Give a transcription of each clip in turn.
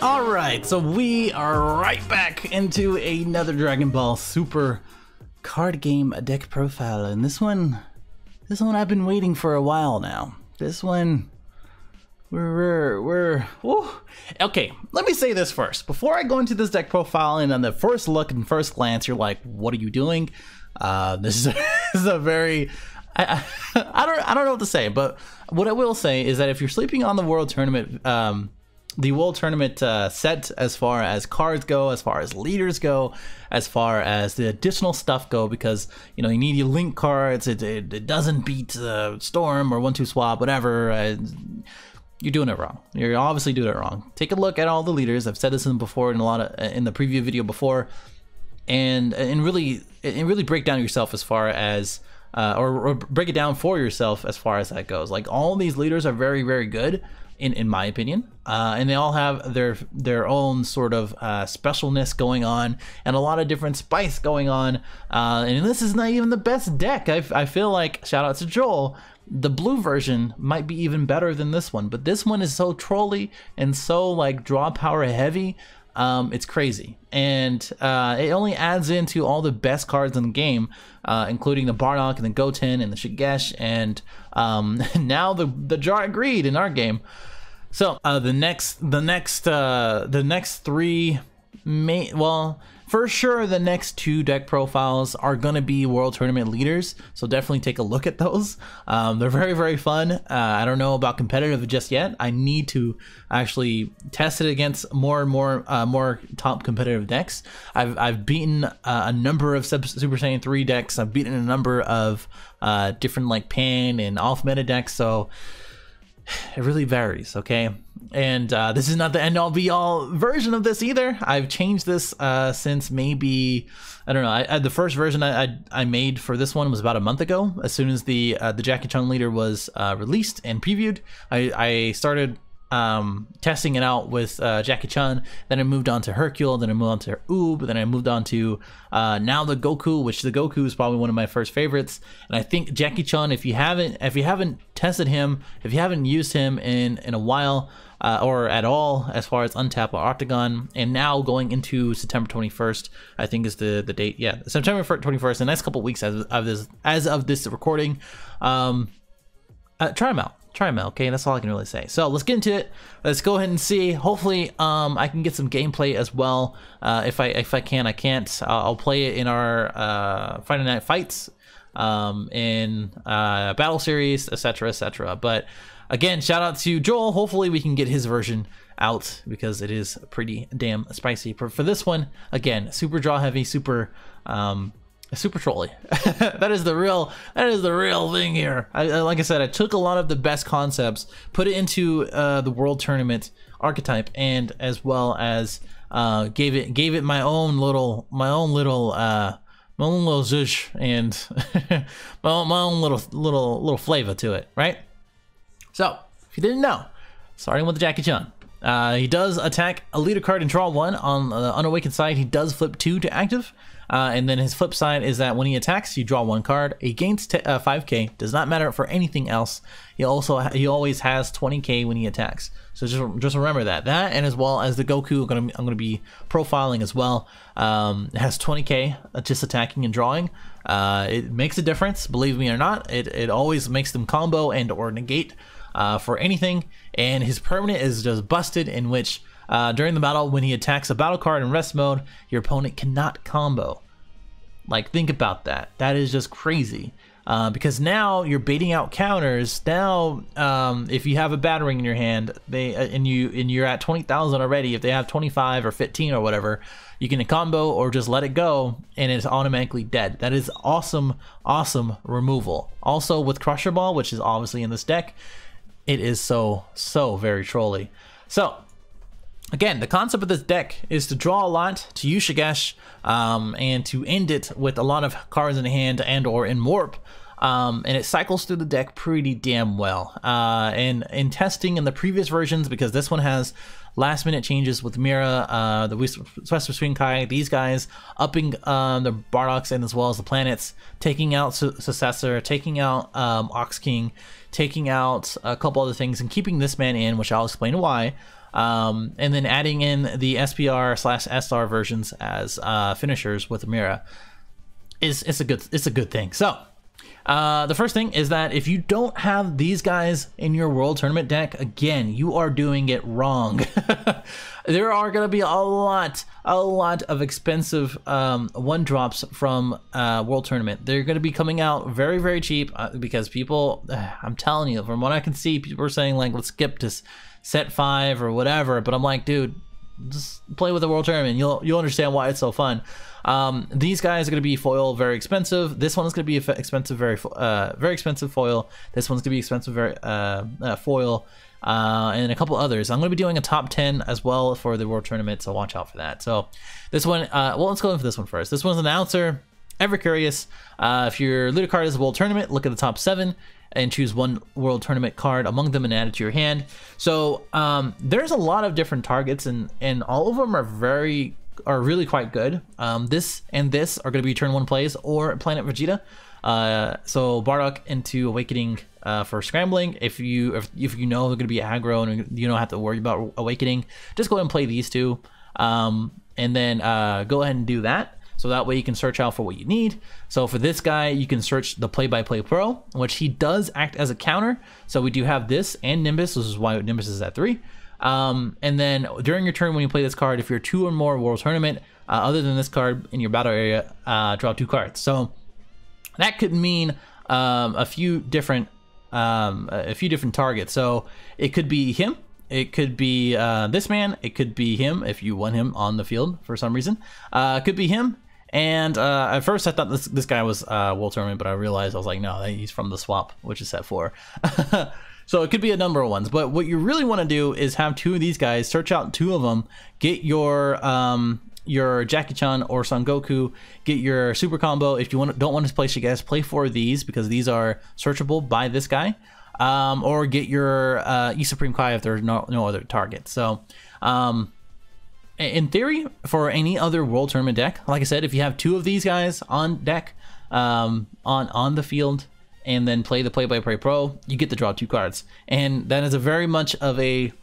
Alright, so we are right back into another Dragon Ball Super card game deck profile, and this one I've been waiting for a while now. This one, okay, let me say this first. Before I go into this deck profile, and on the first look and first glance, you're like, what are you doing? This is a very... I don't know what to say, but what I will say is that if you're sleeping on the World Tournament, set, as far as cards go, as far as leaders go, as far as the additional stuff go, because you know you need your link cards. It doesn't beat Storm or 1-2 swap, whatever. You're doing it wrong. You're obviously doing it wrong. Take a look at all the leaders. I've said this before in the preview video before, and really break down yourself as far as or break it down for yourself as far as that goes. Like, all these leaders are very, very good in my opinion, and they all have their own sort of specialness going on, and a lot of different spice going on, and this is not even the best deck. I feel like, shout out to Joel, the blue version might be even better than this one, but this one is so trolly and so like draw power heavy. It's crazy, and it only adds into all the best cards in the game, including the Bardock and the Goten and the Shigesh, and now the Jar of Greed in our game. So the next three for sure the next two deck profiles are gonna be World Tournament leaders, so definitely take a look at those. They're very, very fun. I don't know about competitive just yet. I need to actually test it against more and more top competitive decks. I've beaten a number of Super Saiyan 3 decks. I've beaten a number of different like Pan and off meta decks, so it really varies, okay? And this is not the end-all be-all version of this either. I've changed this since maybe, I don't know, the first version I made for this one was about a month ago. As soon as the Jackie Chun leader was released and previewed, I started testing it out with Jackie Chun. Then I moved on to Hercule, then I moved on to Oob, then I moved on to now the Goku, which the Goku is probably one of my first favorites. And I think Jackie Chun, if you haven't tested him, if you haven't used him in a while, or at all, as far as Untap or Octagon, and now going into September 21st, I think is the date. Yeah, September 21st, the next couple of weeks as of this recording. Try them out. Try them out, okay? That's all I can really say. So let's get into it. Let's go ahead and see. Hopefully, I can get some gameplay as well. If I can, I can't. I'll play it in our Friday Night Fights, in Battle Series, etc., etc. But again, shout out to Joel. Hopefully, we can get his version out because it is pretty damn spicy. For this one, again, super draw heavy, super trolly. that is the real thing here. Like I said, I took a lot of the best concepts, put it into the World Tournament archetype, and as well as gave it my own little zhuzh and my own little flavor to it, right? So if you didn't know, starting with the Jackie Chun. He does attack a leader card and draw one. On the Unawakened side, he does flip 2 to active. And then his flip side is that when he attacks, you draw 1 card. He gains 5k. Does not matter for anything else. He always has 20k when he attacks. So just remember that. That, and as well as the Goku, I'm gonna be profiling as well. It has 20k just attacking and drawing. It makes a difference, believe me or not. It always makes them combo and or negate for anything. And his permanent is just busted, in which during the battle, when he attacks a battle card in rest mode, your opponent cannot combo. Like, think about that. That is just crazy. Because now you're baiting out counters. Now, if you have a battering in your hand, and you're at 20,000 already. If they have 25 or 15 or whatever, you can combo or just let it go, and it's automatically dead. That is awesome, awesome removal. Also with Crusher Ball, which is obviously in this deck, it is so very trolly. So again, the concept of this deck is to draw a lot, to use Shigesh, and to end it with a lot of cards in hand and or in Warp. And it cycles through the deck pretty damn well. And in testing in the previous versions, because this one has last minute changes with Mira, the Western Swing Kai, these guys upping the Bardocks and as well as the planets, taking out Successor, taking out Ox King, taking out a couple other things, and keeping this man in, which I'll explain why. And then adding in the SPR/SR versions as finishers with Mira it's a good thing. So the first thing is that if you don't have these guys in your World Tournament deck, again, you are doing it wrong. There are going to be a lot of expensive one drops from World Tournament. They're going to be coming out very, very cheap because people, I'm telling you, from what I can see, people are saying like, let's skip this set 5 or whatever. But I'm like, dude, just play with the World Tournament. You'll understand why it's so fun. These guys are going to be foil, very expensive. This one is going to be expensive, very expensive foil. This one's going to be expensive, very foil, and a couple others. I'm going to be doing a top 10 as well for the World Tournament, so watch out for that. So this one, well, let's go in for this one first. This one's an announcer. Ever curious? If your leader card is a World Tournament, look at the top 7 and choose one World Tournament card among them and add it to your hand. So there's a lot of different targets, and all of them are really quite good. This and this are going to be turn 1 plays or Planet Vegeta. So Bardock into Awakening for scrambling. If you know they're going to be aggro and you don't have to worry about Awakening, just go ahead and play these two, and then go ahead and do that. So that way you can search out for what you need. So for this guy, you can search the Play-by-Play Pro, which he does act as a counter. So we do have this and Nimbus. This is why Nimbus is at 3. And then during your turn when you play this card, if you're 2 or more World Tournament, other than this card in your battle area, draw 2 cards. So that could mean a few different targets. So it could be him. It could be this man. It could be him if you want him on the field for some reason. It could be him. And at first I thought this guy was World Tournament, but I realized I was like, no, he's from the swap, which is set 4. So it could be a number of ones, but what you really want to do is have 2 of these guys, search out 2 of them, get your Jackie Chun or Son Goku, get your super combo. If you don't want to play Shigesh, play 4 of these because these are searchable by this guy, or get your E-Supreme Kai if there's no other target. So in theory, for any other World Tournament deck, like I said, if you have 2 of these guys on deck, on the field, and then play the Play-by-Play Pro, you get to draw 2 cards. And that is a very much of a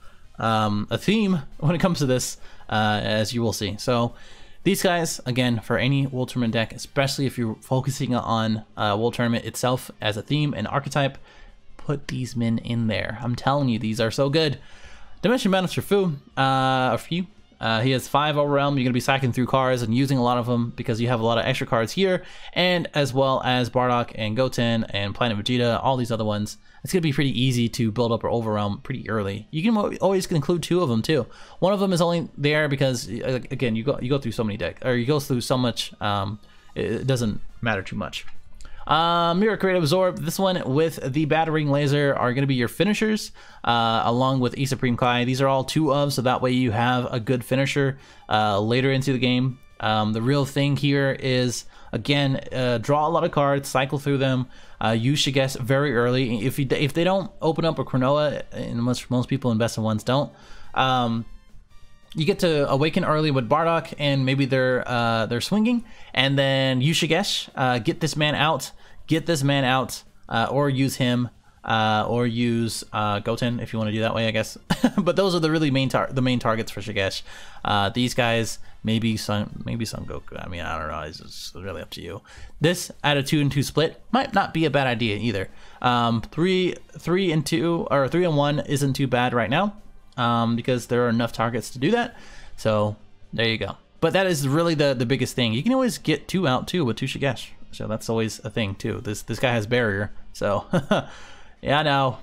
theme when it comes to this, as you will see. So these guys, again, for any World Tournament deck, especially if you're focusing on World Tournament itself as a theme and archetype, put these men in there. I'm telling you, these are so good. Dimension Balance for Fu, he has 5 overwhelm. You're going to be cycling through cards and using a lot of them because you have a lot of extra cards here, and as well as Bardock and Goten and Planet Vegeta, all these other ones. It's going to be pretty easy to build up or overwhelm pretty early. You can always include 2 of them too. One of them is only there because, again, you go through so many decks, or you go through so much. It doesn't matter too much. Mirror Creative Absorb, this one with the Battering Laser are going to be your finishers, along with E-Supreme Kai. These are all 2 of, so that way you have a good finisher later into the game. The real thing here is, again, draw a lot of cards, cycle through them, use Shigesh very early. If they don't open up a Chronoa, and most people in Best of Ones don't, you get to Awaken early with Bardock, and maybe they're swinging, and then use Shigesh, get this man out, or use him, or use Goten if you want to do that way, I guess. But those are the really main targets for Shigesh. These guys, maybe Son Goku. I mean, I don't know. It's just really up to you. This at a 2 and 2 split might not be a bad idea either. 3 and 2 or 3 and 1 isn't too bad right now, because there are enough targets to do that. So there you go. But that is really the biggest thing. You can always get 2 out too with 2 Shigesh. So that's always a thing too. This guy has barrier. So yeah, I know.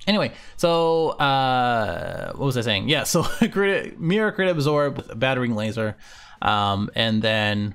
Anyway, so what was I saying? Yeah, so Mirror Creative Absorb with a Battering Laser, and then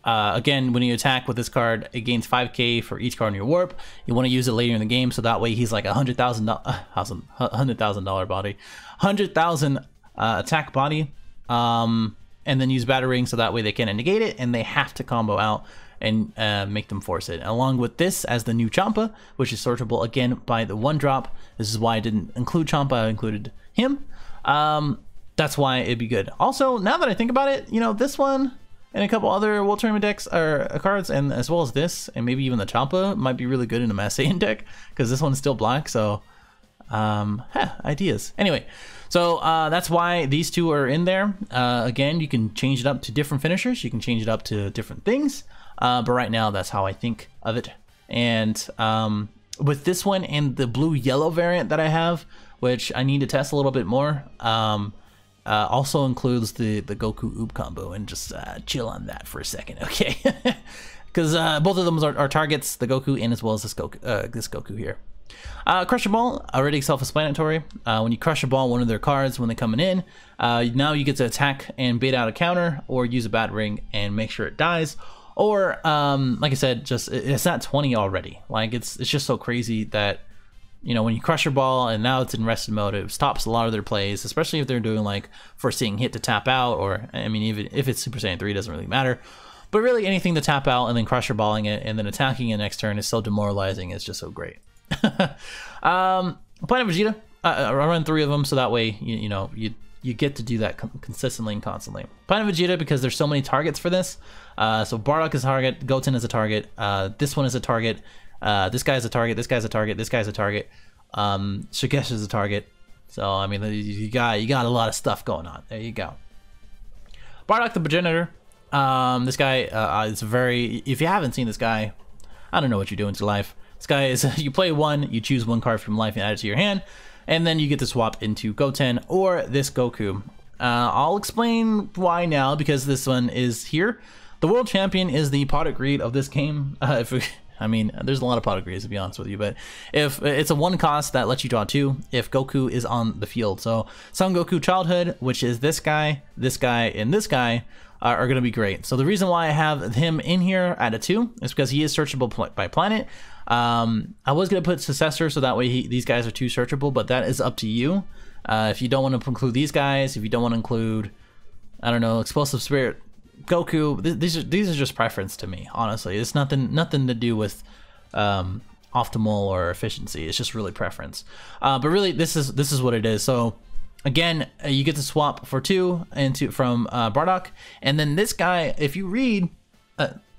again, when you attack with this card, it gains 5k for each card in your warp. You want to use it later in the game, so that way he's like $100,000 body, 100,000 attack body, and then use Battering, so that way they can't negate it and they have to combo out and make them force it. Along with this as the new Champa, which is searchable again by the 1-drop. This is why I didn't include Champa, I included him. That's why it'd be good. Also, now that I think about it, you know, this one and a couple other World Tournament decks or cards, and as well as this, and maybe even the Champa might be really good in a Mass Saiyan deck, because this one's still black, so Ideas. Anyway, so that's why these two are in there. Again, you can change it up to different finishers. You can change it up to different things. But right now, that's how I think of it. And with this one and the blue-yellow variant that I have, which I need to test a little bit more, also includes the Goku Oob combo, and just chill on that for a second, okay? Because both of them are targets, the Goku and as well as this Goku here. Crush your Ball, already self-explanatory. When you crush a ball, one of their cards when they're coming in, now you get to attack and bait out a counter, or use a Battering and make sure it dies. Or like I said, just it's at 20 already. Like it's just so crazy that, you know, when you crush your ball and now it's in rested mode, it stops a lot of their plays, especially if they're doing like foreseeing hit to tap out, or I mean, even if it's Super Saiyan 3, it doesn't really matter. But really anything to tap out and then crush your balling it and then attacking it next turn is so demoralizing. It's just so great. Planet Vegeta, I run 3 of them, so that way you get to do that consistently and constantly. Planet Vegeta, because there's so many targets for this. So Bardock is a target, Goten is a target, this one is a target, this guy's a target, this guy's a target, this guy's a target, Shigesh is a target. So I mean, you got a lot of stuff going on. There you go. Bardock the Progenitor. This guy is very. If you haven't seen this guy, I don't know what you're doing to life. This guy is, you play one, you choose one card from life and add it to your hand, and then you get to swap into Goten or this Goku. I'll explain why now, because this one is here. The World Champion is the pot of greed of this game. I mean, there's a lot of pot of greed, to be honest with you, but if it's a 1 cost that lets you draw 2 if Goku is on the field. So Son Goku Childhood, which is this guy, and this guy, are going to be great. So the reason why I have him in here at a 2 is because he is searchable by planet. I was going to put Successor, so that way these guys are 2 searchable, but that is up to you. If you don't want to include these guys, if you don't want to include, I don't know, Explosive Spirit Goku, these are just preference to me, honestly. It's nothing to do with optimal or efficiency. It's just really preference. But really, this is what it is. So again, you get to swap for 2 from Bardock, and then this guy, if you read,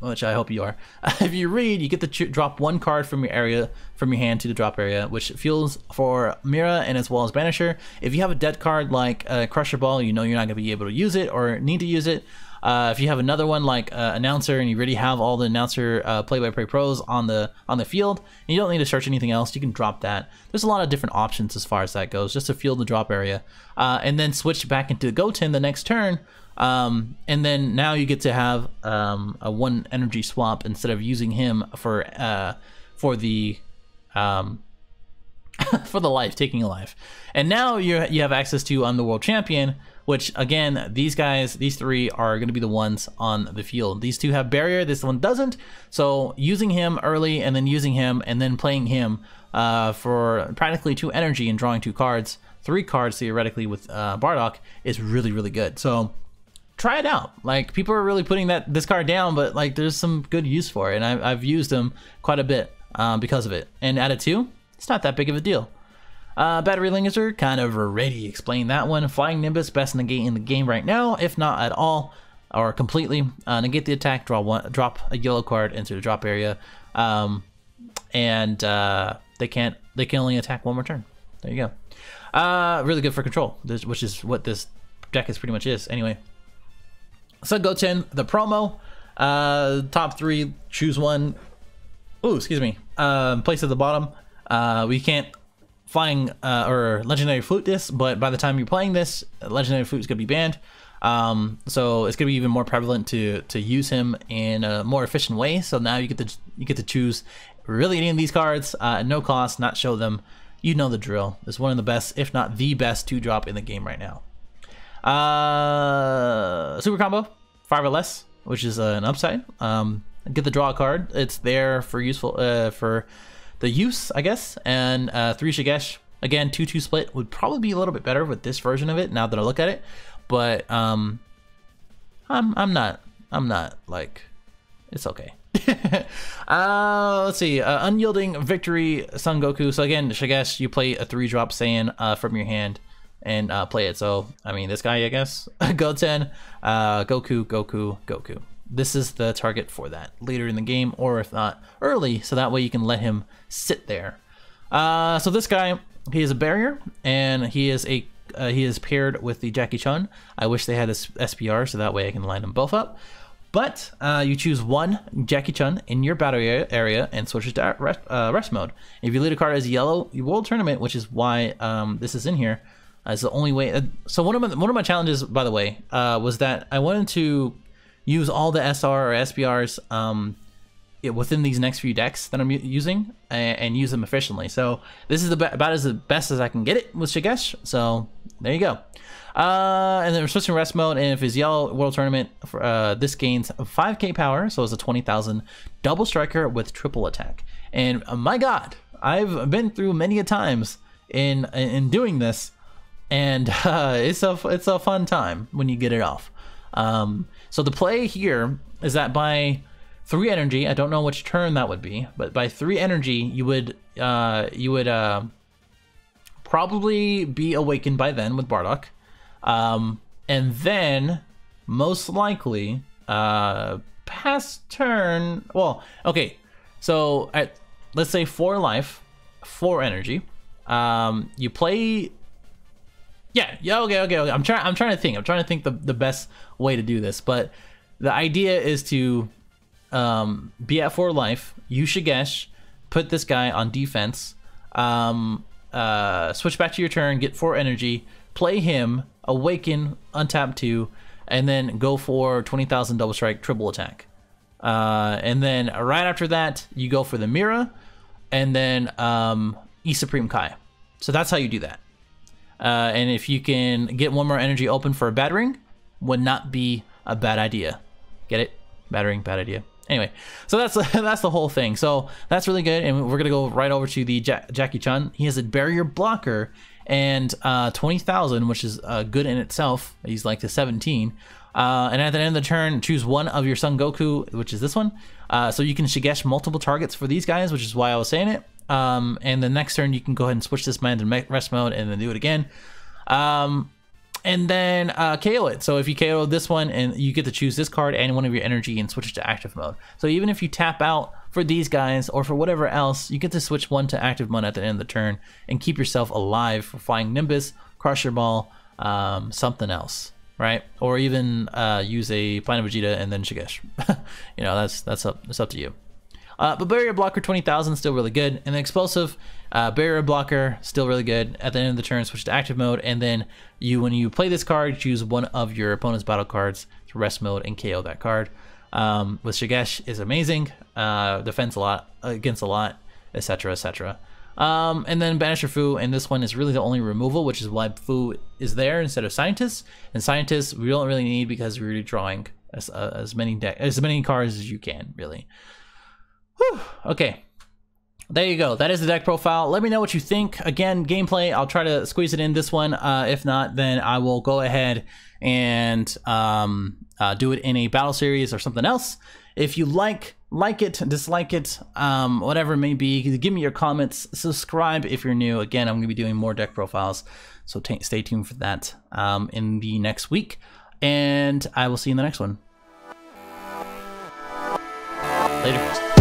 which I hope you are, if you read, you get to drop 1 card from your hand to the drop area, which fuels for Mira and as well as Banisher. If you have a dead card like Crusher Ball, you know you're not going to be able to use it or need to use it. If you have another one like Announcer, and you already have all the Announcer play-by-play pros on the field, and you don't need to search anything else, you can drop that. There's a lot of different options as far as that goes, just to fuel the drop area, and then switch back into Goten the next turn. And then now you get to have a 1 energy swap instead of using him for the for the life, taking a life. And now you have access to I'm the World Champion, which again, these 3 are going to be the ones on the field. These 2 have barrier, this one doesn't. So using him early and then using him and then playing him for practically 2 energy and drawing 2 cards, 3 cards theoretically with Bardock is really, really good. So try it out. Like, people are really putting this card down, but like there's some good use for it, and I've used them quite a bit because of it. And at a 2, it's not that big of a deal. Battery Linger, kind of already explained that one. Flying Nimbus, best negate in the game right now, if not at all or completely. Negate the attack, drop a yellow card into the drop area, and they can only attack 1 more turn. There you go. Really good for control, which is what this deck is pretty much is anyway. So Goten, the promo, top 3, choose one. Ooh, excuse me. Place at the bottom. We can't flying or legendary flute this, but by the time you're playing this, legendary flute is gonna be banned. So it's gonna be even more prevalent to use him in a more efficient way. So now you get to choose really any of these cards at no cost, not show them. You know the drill. It's one of the best, if not the best, 2-drop in the game right now. Super combo, 5 or less, which is an upside. Get the draw card. It's there for useful for the use, I guess. And 3 Shigesh. Again, 2-2 split would probably be a little bit better with this version of it now that I look at it. But I'm not like, it's okay. Let's see. Unyielding Victory Son Goku. So again, Shigesh, you play a 3-drop Saiyan from your hand and play it. So I mean, this guy, I guess. Goten, Goku. This is the target for that later in the game, or if not early, so that way you can let him sit there. So this guy, he is a barrier, and he is paired with the Jackie Chun. I wish they had this SPR so that way I can line them both up. But you choose one Jackie Chun in your battle area and switch it to rest mode. If you lead a card as yellow World Tournament, which is why this is in here, is the only way. So one of my challenges, by the way, was that I wanted to use all the SR or SPRs within these next few decks that I'm using and use them efficiently. So this is about as the best as I can get it with Shigesh. So there you go. And then we're switching rest mode, and if it's yellow World Tournament, this gains 5k power, so it's a 20,000 double striker with triple attack. And my god, I've been through many a times in doing this, and it's a fun time when you get it off. So the play here is that by 3 energy, I don't know which turn that would be, but by 3 energy you would probably be awakened by then with Bardock. And then most likely past turn, well, okay, so at, let's say 4 life, 4 energy, you play, okay. I'm trying to think the best way to do this, but the idea is to be at 4 life, use Shigesh, put this guy on defense, switch back to your turn, get 4 energy, play him, awaken, untap 2, and then go for 20,000 double strike, triple attack. And then right after that, you go for the Mira, and then E Supreme Kai. So that's how you do that. And if you can get 1 more energy open for a battering, would not be a bad idea. Get it? Battering, bad idea. Anyway, so that's the whole thing. So that's really good, and we're gonna go right over to the Jackie Chun. He has a barrier blocker and 20,000, which is good in itself. He's like the 17. And at the end of the turn, choose one of your Son Goku, which is this one. So you can Shigesh multiple targets for these guys, which is why I was saying it. And the next turn, you can go ahead and switch this man to rest mode and then do it again. And then KO it. So if you KO this one, and you get to choose this card and one of your energy and switch it to active mode. So even if you tap out for these guys or for whatever else, you get to switch one to active mode at the end of the turn and keep yourself alive for Flying Nimbus, Crusher Ball, something else, right? Or even use a Planet Vegeta and then Shigesh. You know, that's up to you. But barrier blocker 20,000 still really good, and the explosive barrier blocker still really good. At the end of the turn, switch to active mode, and then when you play this card, choose one of your opponent's battle cards to rest mode and KO that card. With Shigesh is amazing, defends a lot against a lot, etc., etc. And then Banisher Fu, and this one is really the only removal, which is why Fu is there instead of Scientists. And Scientists we don't really need because we're really drawing as many cards as you can, really. Whew. Okay, there you go. That is the deck profile. Let me know what you think. Again, gameplay, I'll try to squeeze it in this one. If not, then I will go ahead and do it in a battle series or something else. If you like it, dislike it, whatever it may be, give me your comments. Subscribe if you're new. Again, I'm going to be doing more deck profiles, so stay tuned for that in the next week. And I will see you in the next one. Later.